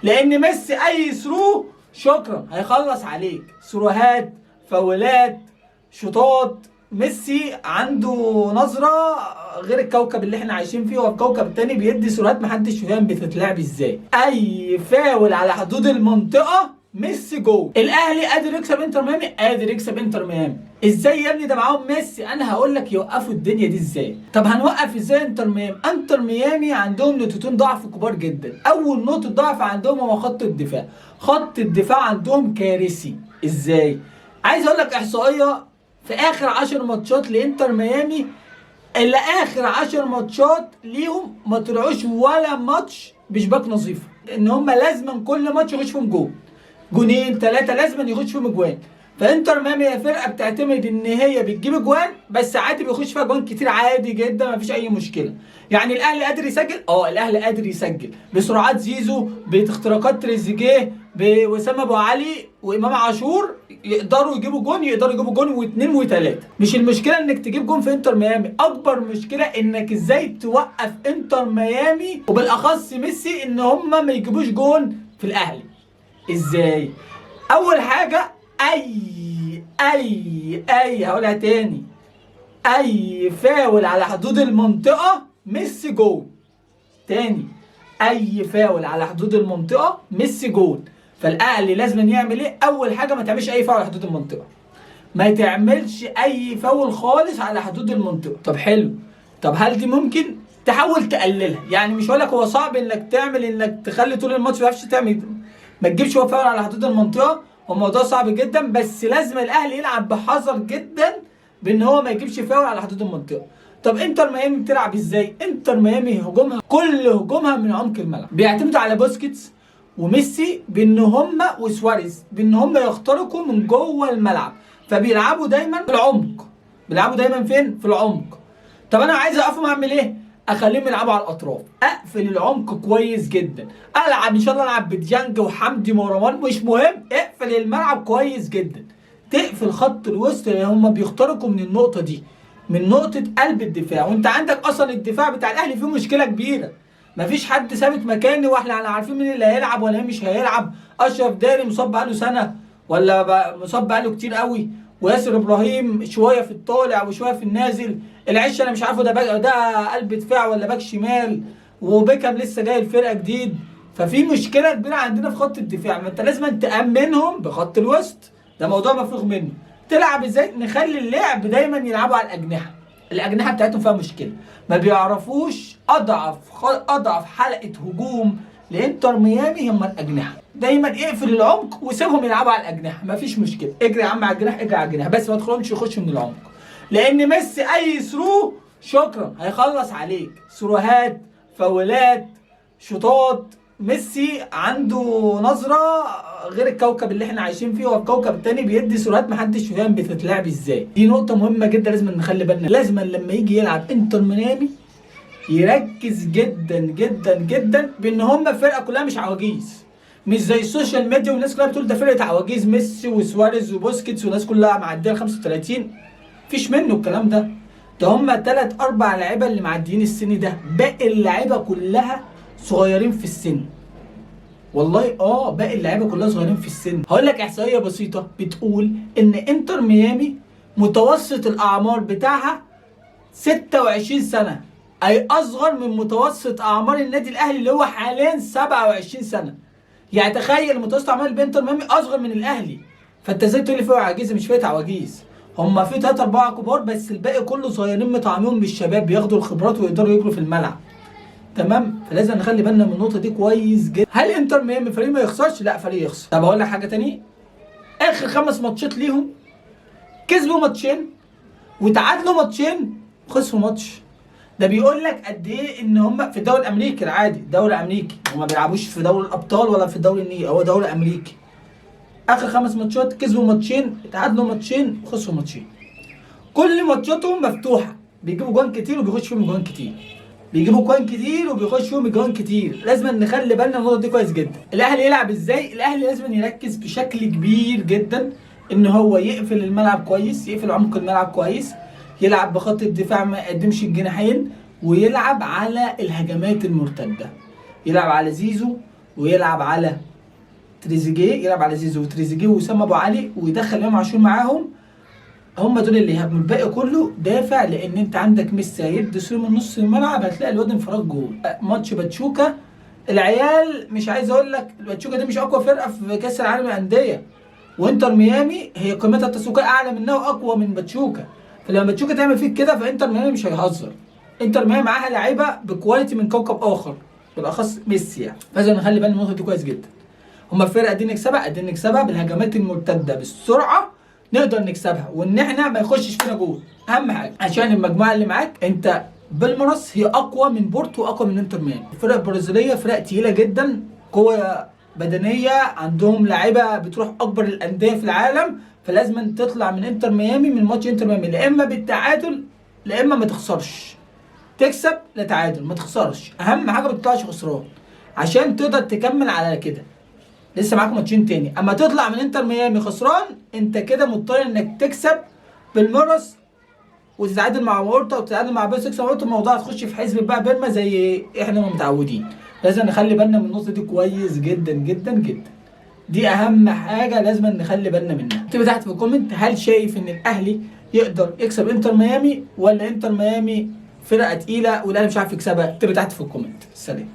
لان ميسي اي ثرو شكرا هيخلص عليك، ثروهات، فاولات، شوطات. ميسي عنده نظره غير الكوكب اللي احنا عايشين فيه، هو الكوكب التاني بيدي ثروهات محدش فاهم بتتلعب ازاي. اي فاول على حدود المنطقه ميسي جول. الاهلي قادر يكسب انتر ميامي، قادر يكسب انتر ميامي. ازاي يا ابني؟ ده معاهم ميسي. انا هقول لك يوقفوا الدنيا دي ازاي. طب هنوقف ازاي انتر ميامي؟ انتر ميامي عندهم نقطتين ضعف كبار جدا. اول نقطه ضعف عندهم هو خط الدفاع. خط الدفاع عندهم كارثي. ازاي؟ عايز اقول لك احصائيه. في اخر 10 ماتشات لانتر ميامي، الا اخر 10 ماتشات ليهم ما طلعوش ولا ماتش بشباك نظيفه. ان هم لازما كل ماتش يخش فيهم جول، جونين، ثلاثه، لازما يخش فيهم اجوان. فانتر ميامي هي فرقه بتعتمد ان هي بتجيب اجوان، بس عادي بيخش فيها اجوان كتير عادي جدا، ما فيش اي مشكله. يعني الاهلي قادر يسجل، الاهلي قادر يسجل بسرعات زيزو، باختراقات تريزيجيه، بوسام ابو علي وامام عاشور، يقدروا يجيبوا جون، يقدروا يجيبوا جون واثنين وثلاثه. مش المشكله انك تجيب جون في انتر ميامي، اكبر مشكله انك ازاي توقف انتر ميامي وبالاخص ميسي ان هم ما يجيبوش جون في الاهلي. ازاي؟ اول حاجه اي هقولها تاني، اي فاول على حدود المنطقه ميسي جول. تاني، اي فاول على حدود المنطقه ميسي جول. فالاهلي لازم يعمل ايه؟ اول حاجه ما تعملش اي فاول على حدود المنطقه، ما تعملش اي فاول خالص على حدود المنطقه. طب حلو، طب هل دي ممكن تحاول تقللها؟ يعني مش هقول لك هو صعب انك تعمل انك تخلي طول الماتش ما تعرفش تعمل، ما تجيبش هو فاول على حدود المنطقه، هو الموضوع صعب جدا، بس لازم الاهلي يلعب بحذر جدا بان هو ما يجيبش فاول على حدود المنطقه. طب انتر ميامي بتلعب ازاي؟ انتر ميامي هجومها كل هجومها من عمق الملعب، بيعتمدوا على بوسكيتس وميسي بان هم وسواريز بان هم يخترقوا من جوه الملعب، فبيلعبوا دايما في العمق. بيلعبوا دايما فين؟ في العمق. طب انا عايز اوقفهم اعمل ايه؟ اخليهم يلعبوا على الاطراف، اقفل العمق كويس جدا، العب ان شاء الله العب بديانج وحمدي ومروان، مش مهم، اقفل الملعب كويس جدا. تقفل خط الوسط لان هم بيخترقوا من النقطه دي، من نقطه قلب الدفاع. وانت عندك اصلا الدفاع بتاع الاهلي فيه مشكله كبيره، مفيش حد ثابت مكانه، واحنا عارفين مين اللي هيلعب ولا مش هيلعب. اشرف داري مصاب بقاله سنه ولا مصاب بقاله كتير قوي، وياسر ابراهيم شويه في الطالع وشويه في النازل. العش انا مش عارفه ده قلب دفاع ولا باك شمال، وبيكام لسه جاي الفرقه جديد. ففي مشكله كبيره عندنا في خط الدفاع، ما انت لازم تامنهم بخط الوسط، ده موضوع مفروغ منه. تلعب ازاي؟ نخلي اللعب دايما يلعبوا على الاجنحه. الاجنحه بتاعتهم فيها مشكله، ما بيعرفوش. اضعف حلقه هجوم لانتر ميامي هم الاجنحه. دايما اقفل العمق وسيبهم يلعبوا على الاجنحه، مفيش مشكله، اجري يا عم على الجناح، اجري على الجناح، بس ما تخرجش يخشوا من العمق. لان ميسي اي ثرو شكرا هيخلص عليك، ثروهات، فاولات، شوطات. ميسي عنده نظره غير الكوكب اللي احنا عايشين فيه، هو الكوكب التاني بيدي ثروهات محدش فاهم بتتلعب ازاي. دي نقطه مهمه جدا لازم نخلي بالنا. لازم لما يجي يلعب انتر ميامي يركز جدا جدا جدا بان هم فرقه كلها مش عواجيز، مش زي السوشيال ميديا والناس كلها بتقول ده فرقه عواجيز، ميسي وسواريز وبوسكيتس والناس كلها معديه ال 35. مفيش منه الكلام ده. ده هم 3 4 لعيبه اللي معديين السن ده، باقي اللعيبه كلها صغيرين في السن. والله باقي اللعيبه كلها صغيرين في السن. هقول لك احصائيه بسيطه بتقول ان انتر ميامي متوسط الاعمار بتاعها 26 سنه، اي اصغر من متوسط اعمار النادي الاهلي اللي هو حاليا 27 سنه. يعني تخيل متوسط اعمار انتر ميامي اصغر من الاهلي، فانت ازاي تقول لي فرقه عواجيز؟ مش فرقه عواجيز، هم في 3 4 كبار بس الباقي كله صغيرين مطعمين بالشباب، بياخدوا الخبرات ويقدروا يجروا في الملعب. تمام؟ فلازم نخلي بالنا من النقطه دي كويس جدا. هل انتر ميامي فريق ما يخسرش؟ لا، فريق يخسر. طب اقول لك حاجه تانية، اخر 5 ماتشات ليهم كسبوا ماتشين وتعادلوا ماتشين وخسروا ماتش. ده بيقول لك قد ايه ان هم في الدوري الامريكي العادي، الدوري الامريكي، هم ما بيلعبوش في دوري الابطال ولا في الدوري النيجي، هو دوري امريكي. اخر 5 ماتشات كسبوا ماتشين، تعادلوا ماتشين، وخسروا ماتشين. كل ماتشاتهم مفتوحه، بيجيبوا جوان كتير وبيخش فيهم جوان كتير، بيجيبوا جوان كتير وبيخش فيهم جوان كتير. لازم نخلي بالنا من النقطه دي كويس جدا. الاهلي يلعب ازاي؟ الاهلي لازم يركز بشكل كبير جدا ان هو يقفل الملعب كويس، يقفل عمق الملعب كويس، يلعب بخط الدفاع ما يقدمش الجناحين، ويلعب على الهجمات المرتده، يلعب على زيزو ويلعب على تريزيجيه، يلعب على زيزو وتريزيجيه واسام ابو علي ويدخل امام عاشور معاهم، هم دول اللي يهاجموا. الباقي كله دافع، لان انت عندك ميسي هيدي سرور من نص الملعب هتلاقي الواد انفراد جول. ماتش باتشوكا العيال مش عايز اقول لك، باتشوكا دي مش اقوى فرقه في كاس العالم للانديه، وانتر ميامي هي قيمتها التسويقيه اعلى منها واقوى من باتشوكا. فلما باتشوكا تعمل فيك كده فانتر ميامي مش هيهزر. انتر ميامي معاها لعيبه بكواليتي من كوكب اخر، بالاخص ميسي يعني. لازم نخلي بالنا من النقطه دي كويس جدا. هما الفرقه قاعدين نكسبها، قاعدين نكسبها بالهجمات المرتده بالسرعه، نقدر نكسبها وان احنا ما يخشش فينا جول. اهم حاجه عشان المجموعه اللي معاك انت بالمرص هي اقوى من بورتو واقوى من انتر ميامي. الفرق البرازيليه فرق تقيله جدا، قوه بدنيه، عندهم لعيبه بتروح اكبر الانديه في العالم. فلازم تطلع من انتر ميامي، من ماتش انتر ميامي، لا اما بالتعادل لا اما ما تخسرش. تكسب لا تعادل، ما تخسرش. اهم حاجه ما تطلعش خسران عشان تقدر تكمل على كده. لسه معاك ماتشين تاني. اما تطلع من انتر ميامي خسران انت كده مضطر انك تكسب بالمرص وتتعادل مع مورتا وتتعادل مع بيرس، تكسب مورتا، الموضوع هتخش في حزب بقى بيرما زي احنا ما متعودين. لازم نخلي بالنا من النقطه دي كويس جدا جدا جدا. دي اهم حاجه لازم نخلي بالنا منها. اكتب تحت في الكومنت هل شايف ان الاهلي يقدر يكسب انتر ميامي ولا انتر ميامي فرقه تقيله والاهلي مش عارف يكسبها. اكتب تحت في الكومنت. سلام.